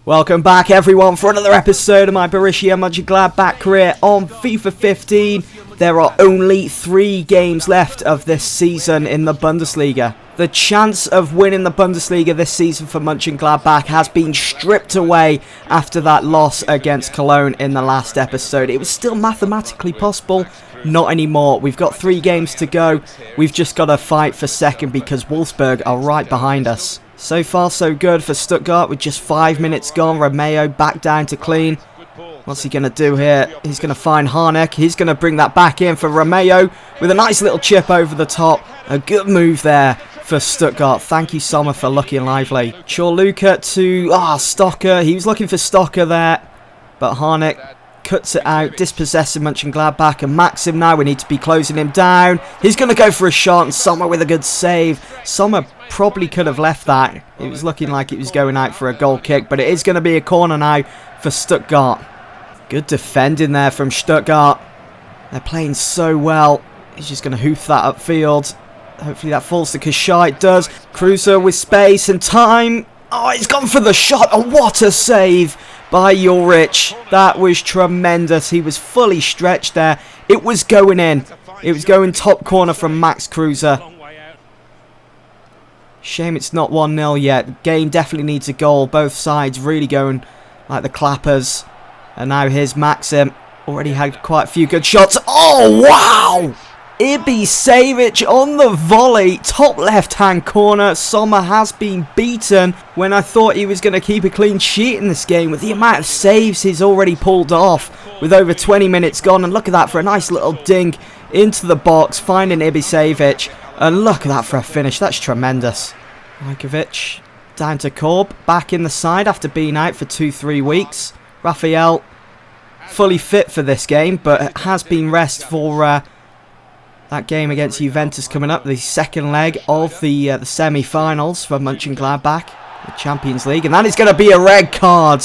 Welcome back everyone for another episode of my Borussia M'Gladbach career on FIFA 15. There are only 3 games left of this season in the Bundesliga. The chance of winning the Bundesliga this season for Mönchengladbach has been stripped away after that loss against Cologne in the last episode. It was still mathematically possible, not anymore. We've got 3 games to go. We've just got to fight for second because Wolfsburg are right behind us. So far so good for Stuttgart with just 5 minutes gone. Romeo back down to clean. What's he going to do here? He's going to find Harnik. He's going to bring that back in for Romeo with a nice little chip over the top. A good move there for Stuttgart. Thank you, Sommer, for looking lively. Chorluka to Stocker. He was looking for Stocker there, but Harnik cuts it out, dispossessing Mönchengladbach, and Maxim now, we need to be closing him down. He's going to go for a shot, and Sommer with a good save. Sommer probably could have left that. It was looking like it was going out for a goal kick, but it is going to be a corner now for Stuttgart. Good defending there from Stuttgart. They're playing so well. He's just going to hoof that upfield. Hopefully that falls to Kashai. It does. Kruse with space and time. Oh, he's gone for the shot. Oh, what a save by Ulrich. That was tremendous. He was fully stretched there. It was going in. It was going top corner from Max Kruse. Shame it's not 1-0 yet. The game definitely needs a goal. Both sides really going like the clappers. And now here's Maxim. Already had quite a few good shots. Oh, wow! Ibisevic on the volley, top left-hand corner. Sommer has been beaten when I thought he was going to keep a clean sheet in this game with the amount of saves he's already pulled off with over 20 minutes gone. And look at that for a nice little dink into the box, finding Ibisevic. And look at that for a finish. That's tremendous. Rajkovic down to Korb, back in the side after being out for 2-3 weeks. Raphael fully fit for this game, but has been rest for that game against Juventus coming up, the second leg of the semi-finals for Mönchengladbach, the Champions League. And that is going to be a red card.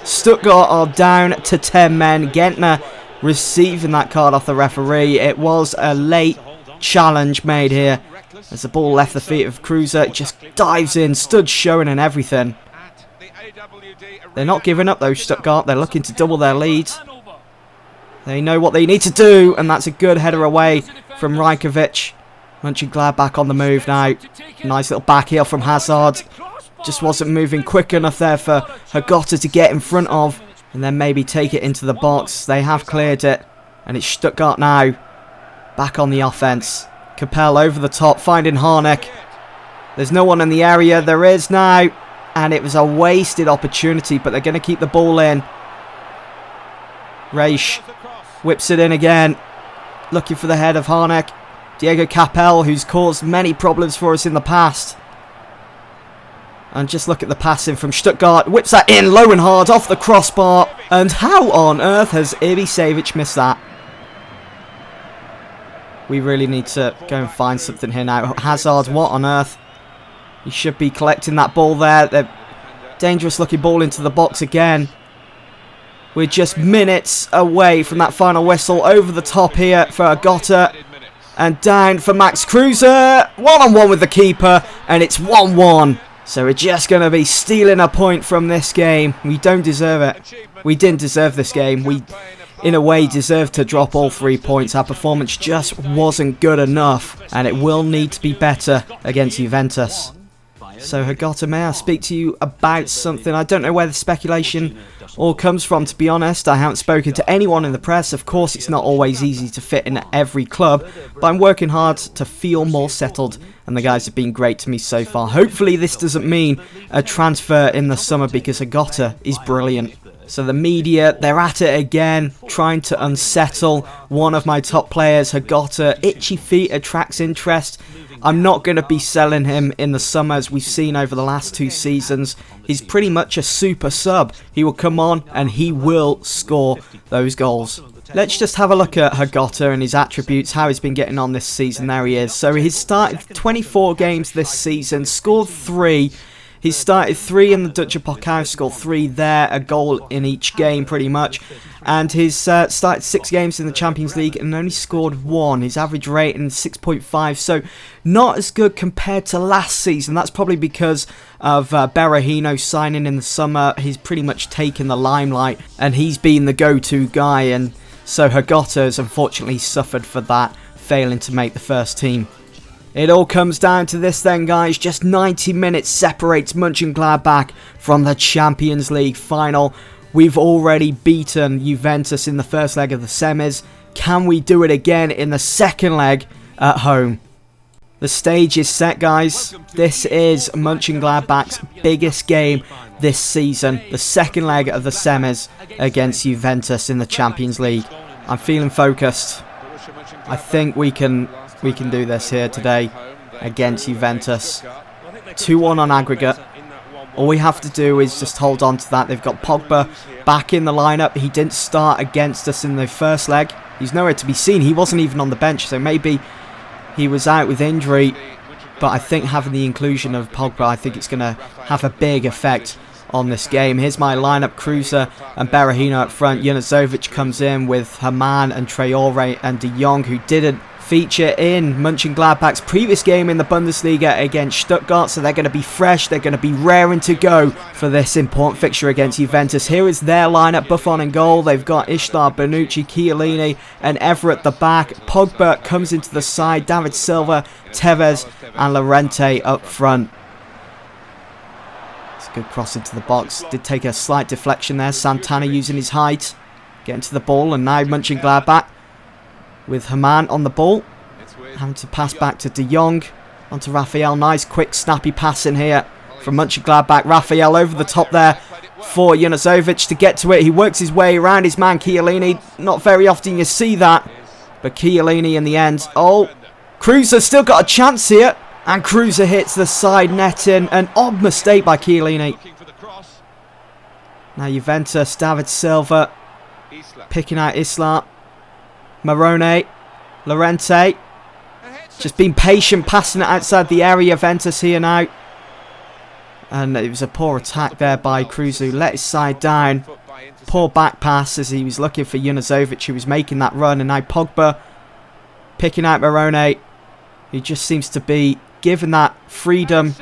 Stuttgart are down to 10 men. Gentner receiving that card off the referee. It was a late challenge made here as the ball left the feet of Kruse. It just dives in, stood showing and everything. They're not giving up though, Stuttgart. They're looking to double their lead. They know what they need to do, and that's a good header away from Rajkovic. Mönchengladbach on the move now. Nice little back heel from Hazard. Just wasn't moving quick enough there for Hagota to get in front of, and then maybe take it into the box. They have cleared it, and it's Stuttgart now. Back on the offense. Capel over the top, finding Harnik. There's no one in the area. There is now, and it was a wasted opportunity, but they're going to keep the ball in. Reisch whips it in again, looking for the head of Harnik. Diego Capel, who's caused many problems for us in the past. And just look at the passing from Stuttgart. Whips that in low and hard off the crossbar. And how on earth has Ibisevic missed that? We really need to go and find something here now. Hazard, what on earth? He should be collecting that ball there. The dangerous looking ball into the box again. We're just minutes away from that final whistle. Over the top here for Agota. And down for Max Kruse. One-on-one with the keeper. And it's 1-1. So we're just going to be stealing a point from this game. We don't deserve it. We didn't deserve this game. We, in a way, deserved to drop all 3 points. Our performance just wasn't good enough. And it will need to be better against Juventus. So Hagota, may I speak to you about something? I don't know where the speculation all comes from, to be honest. I haven't spoken to anyone in the press. Of course, it's not always easy to fit in every club, but I'm working hard to feel more settled, and the guys have been great to me so far. Hopefully this doesn't mean a transfer in the summer, because Hagota is brilliant. So the media, they're at it again, trying to unsettle one of my top players, Hagota. Itchy feet attracts interest. I'm not going to be selling him in the summer, as we've seen over the last 2 seasons. He's pretty much a super sub. He will come on and he will score those goals. Let's just have a look at Hagota and his attributes, how he's been getting on this season. There he is. So he's started 24 games this season, scored 3. He's started 3 in the Dutch Pokal, scored 3 there, a goal in each game pretty much. And he's started 6 games in the Champions League and only scored 1. His average rating is 6.5, so not as good compared to last season. That's probably because of Berahino signing in the summer. He's pretty much taken the limelight and he's been the go-to guy, and so Hagota has unfortunately suffered for that, failing to make the first team. It all comes down to this then, guys. Just 90 minutes separates Mönchengladbach from the Champions League final. We've already beaten Juventus in the first leg of the semis. Can we do it again in the second leg at home? The stage is set, guys. This is Mönchengladbach's biggest game this season. The second leg of the semis against Juventus in the Champions League. I'm feeling focused. I think we can do this here today against Juventus. 2-1 on aggregate. All we have to do is just hold on to that. They've got Pogba back in the lineup. He didn't start against us in the first leg. He's nowhere to be seen. He wasn't even on the bench, so maybe he was out with injury. But I think having the inclusion of Pogba, I think it's going to have a big effect on this game. Here's my lineup: Kruse and Berahino up front. Junuzovic comes in with Haman and Traore and De Jong, who didn't feature in Mönchengladbach's previous game in the Bundesliga against Stuttgart, so they're going to be fresh, they're going to be raring to go for this important fixture against Juventus. Here is their lineup: Buffon in goal, they've got Isla, Bonucci, Chiellini and Evra at the back. Pogba comes into the side, David Silva, Tevez and Llorente up front. It's a good cross into the box, did take a slight deflection there. Santana using his height, getting to the ball, and now Mönchengladbach with Haman on the ball, having to pass back to De Jong, onto Raphael. Nice quick snappy pass in here from Mönchengladbach. Raphael over the top there for Junuzovic to get to it. He works his way around his man Chiellini. Not very often you see that, but Chiellini in the end. Oh, Kruse still got a chance here, and Kruse hits the side netting. An odd mistake by Chiellini. Now Juventus, David Silva picking out Isla. Marone, Llorente, just being patient, passing it outside the area. Juventus here now. And it was a poor attack there by Kruse, who let his side down. Poor back pass as he was looking for Junuzovic, who was making that run. And now Pogba picking out Marone, who just seems to be given that freedom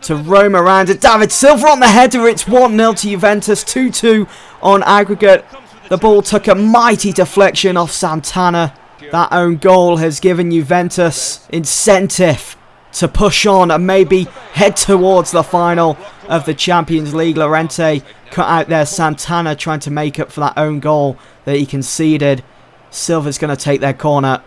to roam around. And David Silva on the header. It's 1-0 to Juventus, 2-2 on aggregate. The ball took a mighty deflection off Santana. That own goal has given Juventus incentive to push on and maybe head towards the final of the Champions League. Llorente cut out there. Santana trying to make up for that own goal that he conceded. Silva's going to take their corner.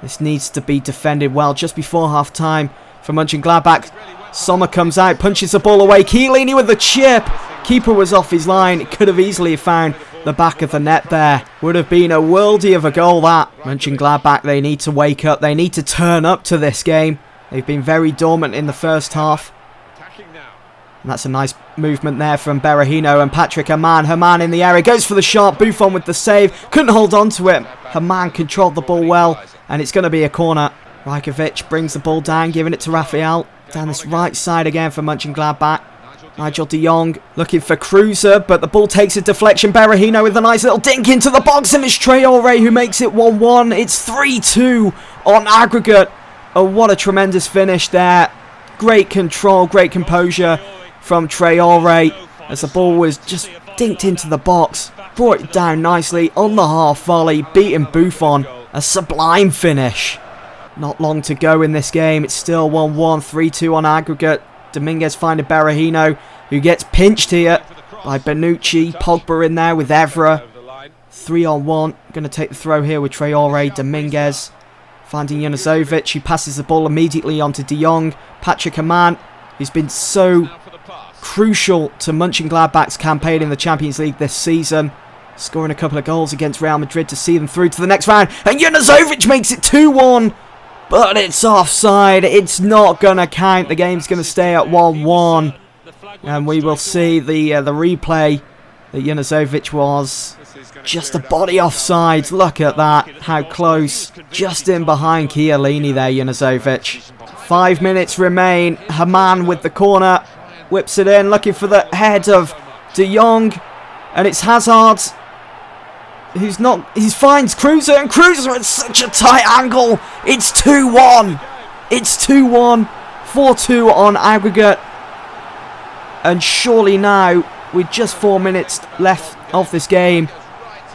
This needs to be defended well just before half time for Mönchengladbach. Sommer comes out, punches the ball away. Chiellini with the chip. Keeper was off his line. Could have easily found the back of the net there. Would have been a worldie of a goal, that. Mönchengladbach, they need to wake up. They need to turn up to this game. They've been very dormant in the first half. And that's a nice movement there from Berahino and Patrick Haman. Haman in the area, goes for the shot. Buffon with the save. Couldn't hold on to it. Haman controlled the ball well, and it's going to be a corner. Rajkovic brings the ball down, giving it to Raphael. Down this right side again for Mönchengladbach. Nigel de Jong looking for Kruse, but the ball takes a deflection. Berahino with a nice little dink into the box, and it's Traore who makes it 1-1. It's 3-2 on aggregate. Oh, what a tremendous finish there. Great control, great composure from Traore as the ball was just dinked into the box. Brought it down nicely on the half volley, beating Buffon. A sublime finish. Not long to go in this game. It's still 1-1, 3-2 on aggregate. Dominguez finding Berahino, who gets pinched here by Bonucci. Pogba in there with Evra. 3-on-1. Going to take the throw here with Traore. Dominguez finding Junuzovic. He passes the ball immediately onto De Jong. Patrick Haman, who's been so crucial to Mönchengladbach's campaign in the Champions League this season. Scoring a couple of goals against Real Madrid to see them through to the next round. And Junuzovic makes it 2-1. But it's offside. It's not going to count. The game's going to stay at 1-1. And we will see the replay that Junuzovic was just a body offside. Look at that. How close. Just in behind Chiellini there, Junuzovic. 5 minutes remain. Haman with the corner. whips it in, looking for the head of De Jong. And it's Hazard, who's not... He finds Kruse, and Kruse at such a tight angle. It's 2-1. It's 2-1. 4-2 on aggregate. And surely now, with just 4 minutes left of this game,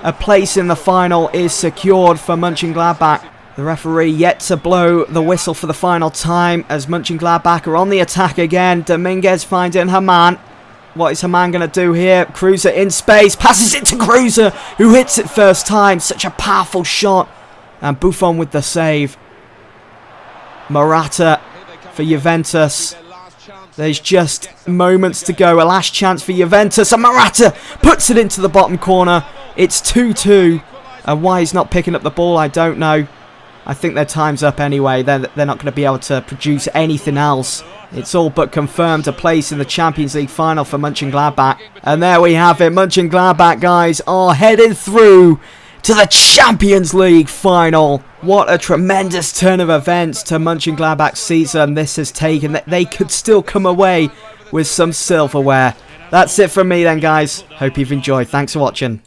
a place in the final is secured for Mönchengladbach. The referee yet to blow the whistle for the final time as Mönchengladbach are on the attack again. Dominguez finds in Haman. What is Haman going to do here? Kruse in space, passes it to Kruse, who hits it first time. Such a powerful shot. And Buffon with the save. Morata for Juventus. There's just moments to go. A last chance for Juventus. And Morata puts it into the bottom corner. It's 2-2. And why he's not picking up the ball, I don't know. I think their time's up anyway. They're not going to be able to produce anything else. It's all but confirmed a place in the Champions League final for Mönchengladbach. And there we have it. Mönchengladbach, guys, are headed through to the Champions League final. What a tremendous turn of events to Mönchengladbach's season this has taken. They could still come away with some silverware. That's it from me then, guys. Hope you've enjoyed. Thanks for watching.